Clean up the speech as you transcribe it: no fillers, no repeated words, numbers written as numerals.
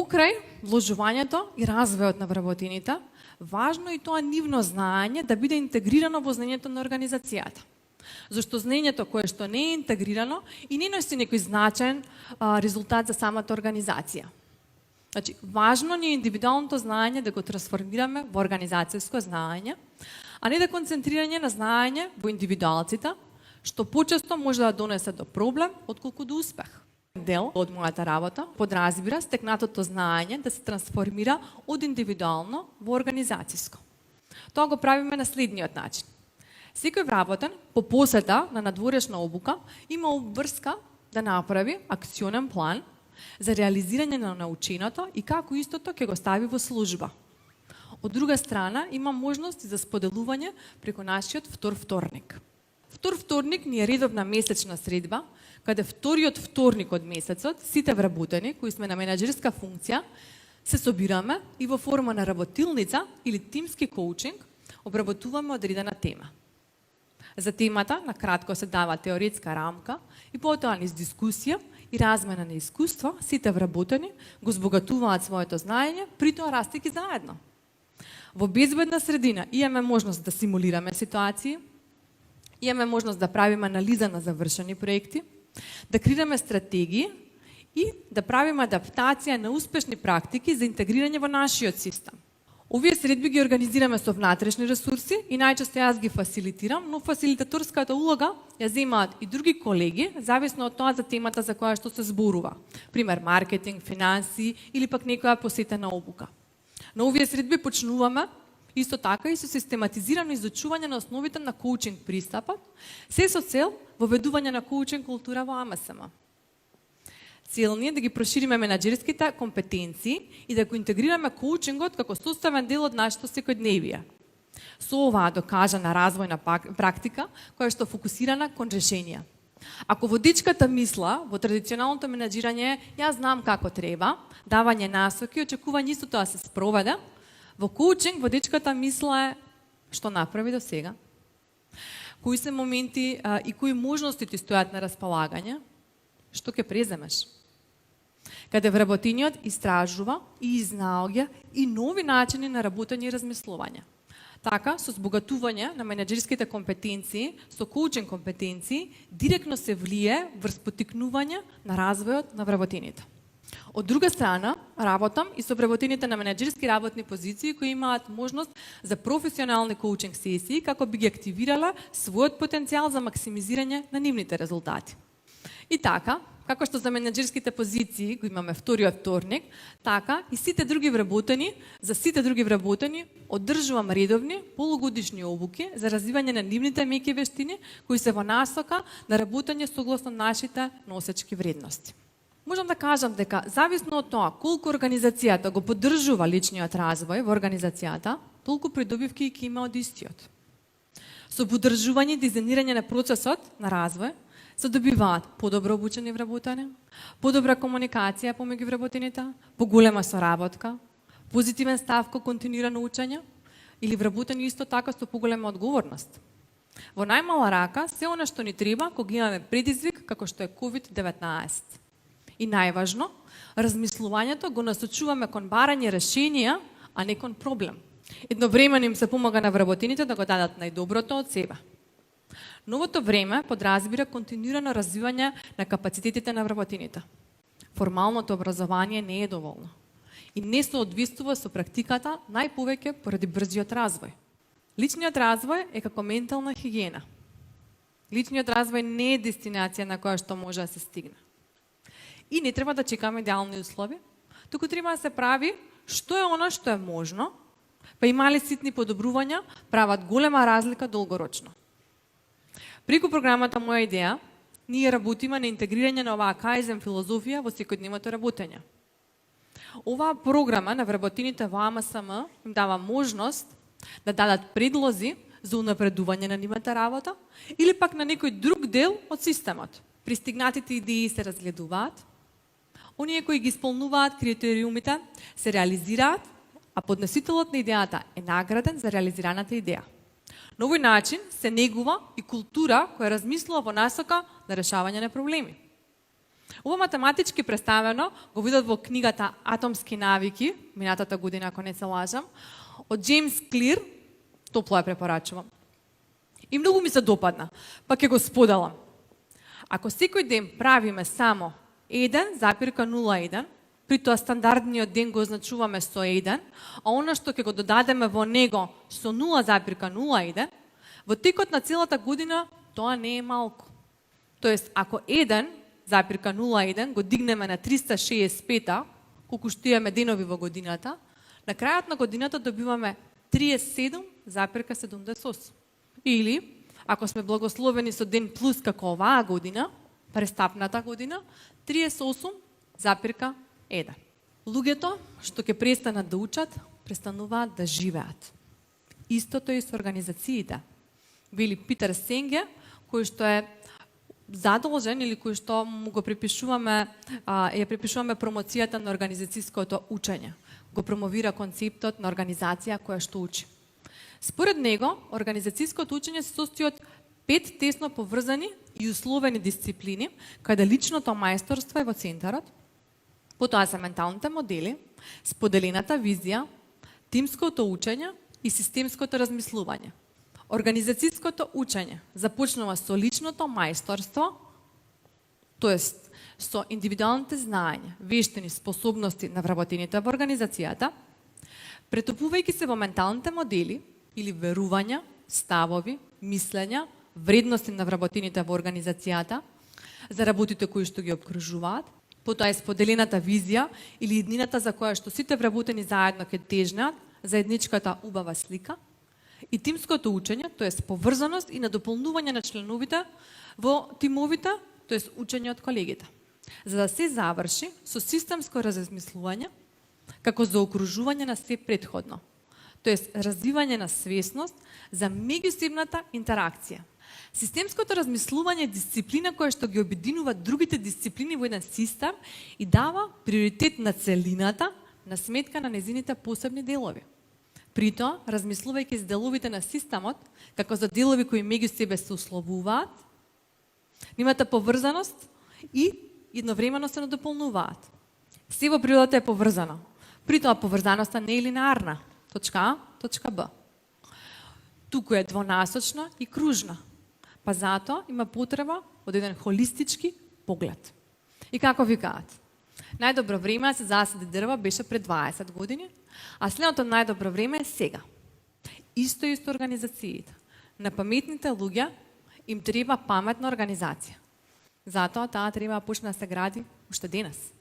Покрај вложувањето и развојот на вработените, важно е и тоа нивно знаење да биде интегрирано во знаењето на организацијата. Зашто знаењето кое што не е интегрирано и не носи некој значаен резултат за самата организација. Значи, важно ни е индивидуалното знаење да го трансформираме во организацијско знаење, а не да концентрирање на знаење во индивидуалците, што почесто може да донесе до проблем, отколку до успех. Дел од мојата работа подразбира стекнатото знаење да се трансформира од индивидуално во организацијско. Тоа го правиме на следниот начин. Секој вработен по посета на надворешна обука има обврска да направи акционен план за реализирање на наученото и како истото ќе го стави во служба. Од друга страна, има можности за споделување преку нашиот втор вторник. Втор вторник ни е редовна месечна средба, каде вториот вторник од месецот, сите вработени кои сме на менаџерска функција, се собираме и во форма на работилница или тимски коучинг обработуваме одредена тема. За темата на кратко се дава теоретска рамка и потоа низ дискусија и размена на искуство, сите вработени го збогатуваат своето знаење, притоа растејќи заедно. Во безбедна средина имаме можност да симулираме ситуации, имаме можност да правиме анализа на завршени проекти, да креираме стратегии и да правиме адаптација на успешни практики за интегрирање во нашиот систем. Овие средби ги организираме со внатрешни ресурси и најчесто јас ги фасилитирам, но фасилитаторската улога ја земаат и други колеги, зависно од тоа за темата за која што се зборува. Пример, маркетинг, финанси или пак некоја посетена обука. На овие средби почнуваме исто така и со систематизирано изучување на основите на коучинг пристапот, се со цел воведување на коучинг култура во АМСМ. Цел ни е да ги прошириме менаџерските компетенции и да го интегрираме коучингот како составен дел од нашето секојдневие. Со оваа докажана развојна практика, која што фокусирана кон решенија. Ако водичката мисла во традиционалното менаџирање јас знам како треба, давање насоки, очекување исто тоа се спроведе, во коучинг водичката мисла е што направи до сега, кои се моменти и кои можности ти стојат на располагање, што ќе преземеш. Каде вработениот истражува и изнаоѓа и нови начини на работење и размислување. Така, со збогатување на менаџерските компетенции, со коучинг компетенции, директно се влие врз поттикнување на развојот на вработените. Од друга страна, работам и со вработените на менаџерски работни позиции кои имаат можност за професионални коучинг сесии како би ги активирала својот потенцијал за максимизирање на нивните резултати. И така, како што за менаџерските позиции го имаме вториот вторник, така и сите други вработени, за сите други вработени одржувам редовни полугодишни обуки за развивање на нивните меки вештини кои се во насока на работење согласно нашите носечки вредности. Можам да кажам дека зависно од тоа колку организацијата го поддржува личниот развој во организацијата, толку придобивки ќе има од истиот. Со поддржување и дизајнирање на процесот на развој се добиваат подобро обучени вработени, подобра комуникација помеѓу вработените, поголема соработка, позитивен став кон континуирано учење или вработени исто така со поголема одговорност. Во најмала рака се она што ни треба кога имаме предизвик како што е COVID-19. И најважно, размислувањето го насочуваме кон барање решенија, а не кон проблем. Едновремено им се помага на вработените да го дадат најдоброто од себе. Новото време подразбира континуирано развивање на капацитетите на вработените. Формалното образование не е доволно и не соодветствува со практиката најповеќе поради брзиот развој. Личниот развој е како ментална хигиена. Личниот развој не е дестинација на која што може да се стигне. И не треба да чекаме идеални услови, туку треба да се прави што е она што е можно, па и мали ситни подобрувања прават голема разлика долгорочно. Преку програмата Моја идеја, ние работиме на интегрирање на оваа кајзен филозофија во секојдневното работење. Оваа програма на вработените во АМСМ им дава можност да дадат предлози за унапредување на нивната работа или пак на некој друг дел од системот. Пристигнатите идеи се разгледуваат, оние кои ги исполнуваат критериумите се реализираат, а подносителот на идејата е награден за реализираната идеја. На овој начин се негува и култура која размислува во насока на решавање на проблеми. Ова математички представено го видов во книгата Атомски навики, минатата година, ако не се лажам, од Джеймс Клир, топло ја препорачувам. И многу ми се допадна, па ќе го споделам. Ако секој ден правиме само 1,01, при тоа стандардниот ден го означуваме со 1, а она што ќе го додадеме во него со 0,01, во текот на целата година тоа не е малку. Тоест, ако 1,01 го дигнеме на 365, колку што имаме денови во годината, на крајот на годината добиваме 37,78. Или, ако сме благословени со ден плюс како оваа година, престапната година, 38,1. Луѓето што ќе престанат да учат, престануваат да живеат. Истото и со организациите. Вели Питер Сенге, кој што е задолжен или кој што му го припишуваме, ја припишуваме промоцијата на организацијското учење. Го промовира концептот на организација која што учи. Според него, организацијското учење се состои од 5 тесно поврзани и условени дисциплини, каде личното мајсторство е во центарот, потоа се менталните модели, споделената визија, тимското учење и системското размислување. Организацијското учење започнува со личното мајсторство, тоест со индивидуалните знаења, вештини, способности на вработените во организацијата, претопувајќи се во менталните модели или верувања, ставови, мислења, вредности на вработените во организацијата, за работите кои што ги обкружуваат, потоа е споделената визија или иднината за која што сите вработени заедно ќе тежнеат, заедничката убава слика, и тимското учење, тоест поврзаност и надополнување на членовите во тимовите, тоест учење од колегите. За да се заврши со системско размислување, како за окружување на се претходно, тоест развивање на свесност за меѓусебната интеракција. Системското размислување е дисциплина која што ги обединува другите дисциплини во еден систем и дава приоритет на целината на сметка на незините посебни делови. Притоа, размислувајќи за деловите на системот, како за делови кои меѓу себе се условуваат, имате поврзаност и едновремено се надополнуваат. Се во природата е поврзано. Притоа, поврзаноста не е линеарна. Точка А, точка Б. Туку е двонасочна и кружна. Па затоа има потреба од еден холистички поглед. И како викаат? Најдобро време да се засади дрва беше пред 20 години, а следното најдобро време е сега. Исто и со организациите. На паметните луѓе им треба паметна организација. Затоа таа треба да почне да се гради уште денес.